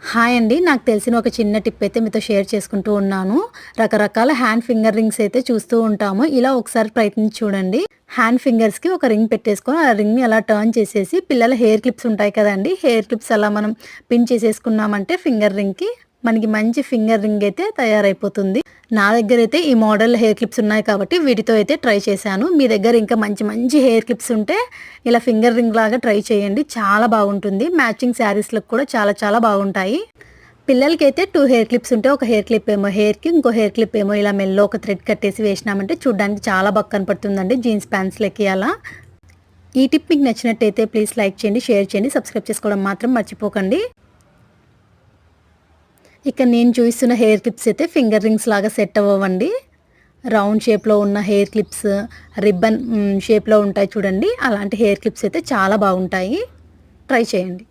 Hi అండి. నాకు తెలిసిన ఒక చిన్న టిప్ అయితే మీతో షేర్ చేసుకుంటూ ఉన్నాను. రకరకాల హ్యాండ్ ఫింగర్ రింగ్స్ అయితే చూస్తూ ఉంటాము. ఇలా ఒకసారి ప్రయత్నించి చూడండి. హ్యాండ్ ఫింగర్స్‌కి ఒక రింగ్ పెట్టేసుకొని, ఆ రింగ్‌ని అలా టర్న్ చేసేసి పిల్లల హెయిర్ క్లిప్స్ ఉంటాయి కదండీ! హెయిర్ క్లిప్స్ అలా మనం పిన్ చేసేసుకున్నామంటే ఫింగర్ రింగ్‌కి మనకి మంచి ఫింగర్ రింగ్ అయితే తయారైపోతుంది. నా దగ్గరైతే ఈ మోడల్ హెయిర్ క్లిప్స్ ఉన్నాయి కాబట్టి వీటితో అయితే ట్రై చేశాను. మీ దగ్గర ఇంకా మంచి మంచి హెయిర్ క్లిప్స్ ఉంటే ఇలా ఫింగర్ రింగ్ లాగా ట్రై చేయండి. చాలా బాగుంటుంది. మ్యాచింగ్ శారీస్‌లకు కూడా చాలా చాలా బాగుంటాయి. పిల్లలకైతే 2 హెయిర్ క్లిప్స్ ఉంటే ఒక హెయిర్ క్లిప్ ఏమో హెయిర్‌కి, ఇంకో హెయిర్ క్లిప్ ఏమో ఇలా మెడలో ఒక థ్రెడ్ కట్టేసి వేసినామంటే చూడ్డానికి చాలా బాగా కనపడుతుందండి జీన్స్ ప్యాంట్స్‌లకి అలా. ఈ టిప్ మీకు నచ్చినట్టయితే ప్లీజ్ లైక్ చేయండి, షేర్ చేయండి, సబ్స్క్రైబ్ చేసుకోవడం మాత్రం మర్చిపోకండి. ఇక నేను చూపిస్తున్న హెయిర్ క్లిప్స్ అయితే ఫింగర్ రింగ్స్ లాగా సెట్ అవ్వవండి. రౌండ్ షేప్‌లో ఉన్న హెయిర్ క్లిప్స్, రిబ్బన్ షేప్‌లో ఉంటాయి చూడండి. అలాంటి హెయిర్ క్లిప్స్ అయితే చాలా బాగుంటాయి. ట్రై చేయండి.